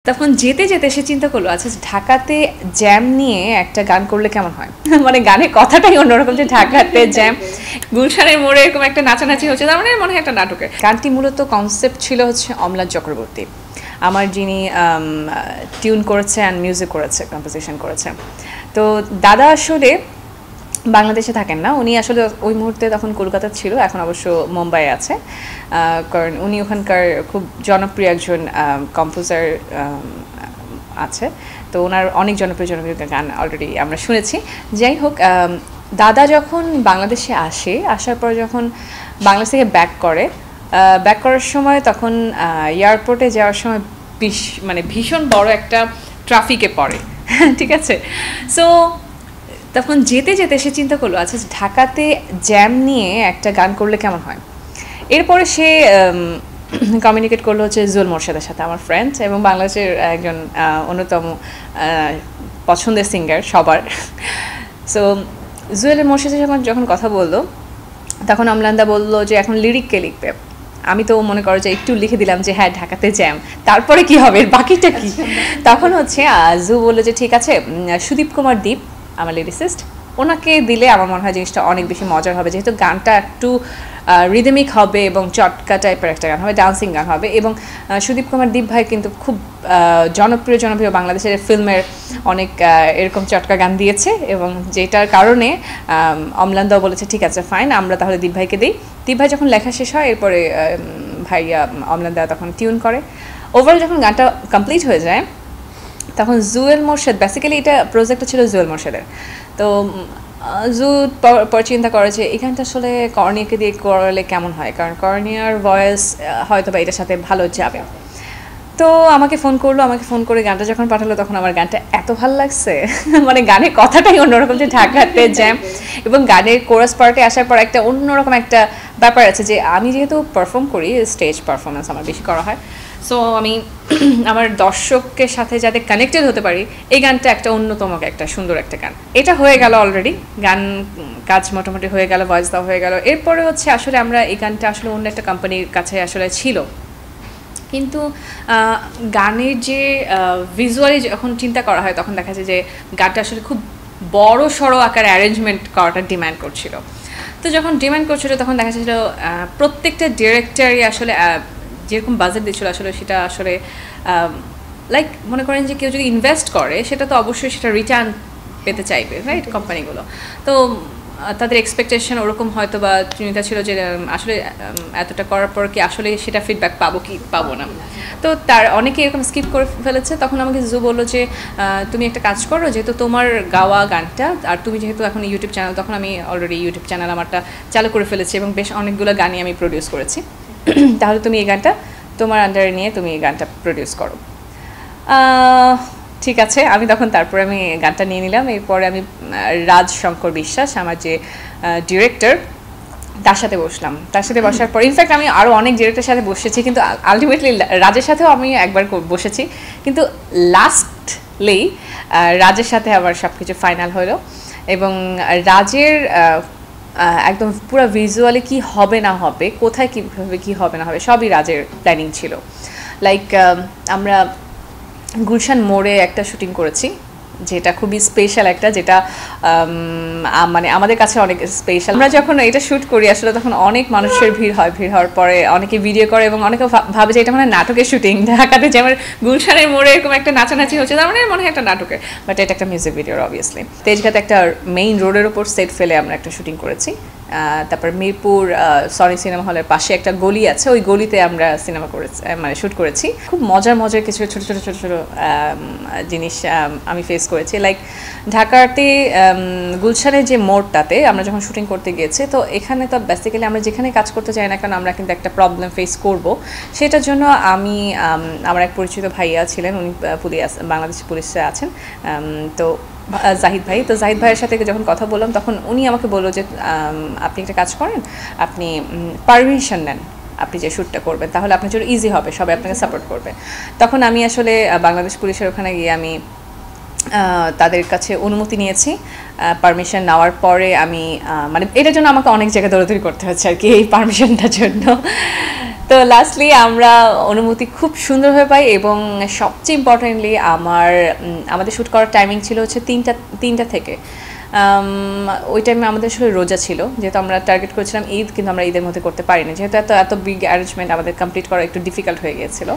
তখন যেতে যেতে সে চিন্তা করলো আচ্ছা ঢাকাতে জ্যাম নিয়ে একটা গান করলে কেমন হয়। মানে গানের কথাটাই অন্যরকম, যে ঢাকাতে জ্যাম, গুলশানের মোড়ে এরকম একটা নাচানাচি হচ্ছে, তার মানে মনে হয় একটা নাটকের। গানটি মূলত কনসেপ্ট ছিল হচ্ছে অমলান চক্রবর্তী, আমার যিনি টিউন করেছে অ্যান্ড মিউজিক করেছে, কম্পোজিশন করেছে। তো দাদা আসলে বাংলাদেশে থাকেন না, উনি আসলে ওই মুহূর্তে তখন কলকাতা ছিল, এখন অবশ্য মুম্বাইয়ে আছে, কারণ উনি ওখানকার খুব জনপ্রিয় একজন কম্পোজার আছে। তো ওনার অনেক জনপ্রিয় জনপ্রিয় গান অলরেডি আমরা শুনেছি। যাই হোক, দাদা যখন বাংলাদেশে আসার পর যখন বাংলাদেশ থেকে ব্যাক করার সময় তখন এয়ারপোর্টে যাওয়ার সময় মানে ভীষণ বড় একটা ট্রাফিকে পড়ে, ঠিক আছে। সো তখন যেতে যেতে সে চিন্তা করলো আচ্ছা ঢাকাতে জ্যাম নিয়ে একটা গান করলে কেমন হয়। এরপরে সে কমিউনিকেট করলো হচ্ছে জুয়েল মোরশেদের সাথে, আমার ফ্রেন্ড এবং বাংলাদেশের একজন অন্যতম পছন্দের সিঙ্গার সবার। সো জুয়েল মোরশেদের যখন কথা বললো তখন অমলানদা বললো যে এখন লিরিক কে লিখবে। আমি তো মনে করো যে একটু লিখে দিলাম যে হ্যাঁ ঢাকাতে জ্যাম, তারপরে কি হবে বাকিটা কি। তখন হচ্ছে জু বললো যে ঠিক আছে সুদীপ কুমার দীপ আমার লিরিসিস্ট, ওনাকে দিলে আমার মনে হয় জিনিসটা অনেক বেশি মজার হবে, যেহেতু গানটা একটু রিদমিক হবে এবং চটকা টাইপের একটা গান হবে, ডান্সিং গান হবে। এবং সুদীপ কুমার দীপ ভাই কিন্তু খুব জনপ্রিয় বাংলাদেশের ফিল্মের অনেক এরকম চটকা গান দিয়েছে, এবং যেটার কারণে অমলানদাও বলেছে ঠিক আছে ফাইন আমরা তাহলে দীপ ভাইকে দিই। দীপ ভাই যখন লেখা শেষ হয় এরপরে ভাইয়া অমলানদা তখন টিউন করে। ওভারঅল যখন গানটা কমপ্লিট হয়ে যায় তখন জুয়েল মোরশেদ, বেসিক্যালি এটা প্রজেক্টটা ছিল জুয়েল মোরশেদের। তো জু পর চিন্তা করে যে এই গানটা আসলে কর্নিয়াকে দিয়ে করলে কেমন হয়, কারণ কর্নিয়ার ভয়েস হয়তো বা এটার সাথে ভালো যাবে। তো আমাকে ফোন করে গানটা যখন পাঠালো তখন আমার গানটা এত ভালো লাগছে, মানে গানের কথাটাই অন্যরকম, যে ঢাকাতে জ্যাম, এবং গানের কোরাস পার্টে আসার পর একটা অন্যরকম একটা ব্যাপার আছে যে আমি যেহেতু পারফর্ম করি, স্টেজ পারফরমেন্স আমার বেশি করা হয়, সো আমি আমার দর্শকের সাথে যাতে কানেক্টেড হতে পারি, এই গানটা একটা অন্যতম একটা সুন্দর একটা গান। এটা হয়ে গেল অলরেডি, গান কাজ মোটামুটি হয়ে গেল, ভয়েস দেওয়া হয়ে গেল। এরপরে হচ্ছে আসলে আমরা এই গানটা আসলে অন্য একটা কোম্পানির কাছে আসলে ছিল, কিন্তু গানের যে ভিজুয়ালি যখন চিন্তা করা হয় তখন দেখা যায় যে গানটা আসলে খুব বড় সড়ো আকারে অ্যারেঞ্জমেন্ট করাটা ডিমান্ড করছিল। তো যখন ডিমান্ড করছিল তখন দেখা যাচ্ছিল প্রত্যেকটা ডিরেক্টরই আসলে যেরকম বাজেট দিচ্ছিল আসলে সেটা আসলে লাইক মনে করেন যে কেউ যদি ইনভেস্ট করে সেটা তো অবশ্যই সেটা রিটার্ন পেতে চাইবে, রাইট, কোম্পানিগুলো। তো তাদের এক্সপেকটেশন ওরকম হয়তো বা চিন্তা ছিল যে আসলে এতটা করার পর কি আসলে সেটা ফিডব্যাক পাবো কি পাবো না। তো তার অনেকে এরকম স্কিপ করে ফেলেছে। তখন আমাকে জু বললো যে তুমি একটা কাজ করো, যেহেতু তোমার গাওয়া গানটা আর তুমি যেহেতু এখন ইউটিউব চ্যানেল, তখন আমি অলরেডি ইউটিউব চ্যানেল আমারটা চালু করে ফেলেছি এবং বেশ অনেকগুলো গানই আমি প্রডিউস করেছি, তাহলে তুমি এই গানটা তোমার আন্ডারে নিয়ে তুমি এই গানটা প্রডিউস করো। ঠিক আছে, আমি তখন তারপরে আমি গানটা নিয়ে নিলাম। এরপরে আমি রাজ শঙ্কর বিশ্বাস আমার যে ডিরেক্টর তার সাথে বসলাম। তার সাথে বসার পর ইনফ্যাক্ট আমি আরও অনেক ডিরেক্টরের সাথে বসেছি, কিন্তু আলটিমেটলি রাজের সাথেও আমি একবার বসেছি, কিন্তু লাস্টলি রাজের সাথে আবার সব কিছু ফাইনাল হলো। এবং রাজের একদম পুরো ভিজুয়ালি কি হবে না হবে, কোথায় কীভাবে কী হবে না হবে সবই রাজের প্ল্যানিং ছিল। লাইক আমরা গুলশান মোড়ে একটা শুটিং করেছি, যেটা খুবই স্পেশাল একটা, যেটা মানে আমাদের কাছে অনেক স্পেশাল। আমরা যখন এটা শ্যুট করি আসলে তখন অনেক মানুষের ভিড় হয়, ভিড় হওয়ার পরে অনেকে ভিডিও করে এবং অনেকে ভাবে যে এটা মানে নাটকের শুটিং, ঢাকাতে যেমন গুলশানের মোড়ে এরকম একটা নাচানাচি হচ্ছে, তার মানে মনে হয় একটা নাটকের, বাট এটা একটা মিউজিক ভিডিও অবভিয়াসলি। তেজগাঁতে একটা মেইন রোডের ওপর সেট ফেলে আমরা একটা শুটিং করেছি। তারপর মিরপুর সনি সিনেমা হলের পাশে একটা গলি আছে, ওই গলিতে আমরা সিনেমা করেছি, মানে শ্যুট করেছি। খুব মজার কিছু ছোটো ছোটো ছোটো ছোটো জিনিস আমি ফেস করেছি। লাইক ঢাকাতে গুলশানের যে মোড়টাতে আমরা যখন শুটিং করতে গিয়েছি, তো এখানে তো বেসিক্যালি আমরা যেখানে কাজ করতে চাই না কেন আমরা কিন্তু একটা প্রবলেম ফেস করব। সেটার জন্য আমি আমার এক পরিচিত ভাইয়া ছিলেন, উনি বাংলাদেশ পুলিশে আছেন, তো জাহিদ ভাই। তো জাহিদ ভাইয়ের সাথে যখন কথা বললাম তখন উনি আমাকে বললো যে আপনি একটা কাজ করেন, আপনি পারমিশন নেন, আপনি যে শ্যুটটা করবেন তাহলে আপনার জন্য ইজি হবে, সবাই আপনাকে সাপোর্ট করবে। তখন আমি আসলে বাংলাদেশ পুলিশের ওখানে গিয়ে আমি তাদের কাছে অনুমতি নিয়েছি। পারমিশন নেওয়ার পরে আমি মানে এটার জন্য আমাকে অনেক জায়গায় দৌড়াদৌড়ি করতে হচ্ছে আর কি এই পারমিশনটার জন্য। তো লাস্টলি আমরা অনুমতি খুব সুন্দরভাবে পাই এবং সবচেয়ে ইম্পর্টেন্টলি আমাদের শ্যুট করার টাইমিং ছিল হচ্ছে তিনটা থেকে। ওই টাইমে আমাদের আসলে রোজা ছিল, যেহেতু আমরা টার্গেট করেছিলাম ঈদ, কিন্তু আমরা ঈদের মধ্যে করতে পারিনি, যেহেতু এত বিগ অ্যারেঞ্জমেন্ট আমাদের কমপ্লিট করা একটু ডিফিকাল্ট হয়ে গিয়েছিল।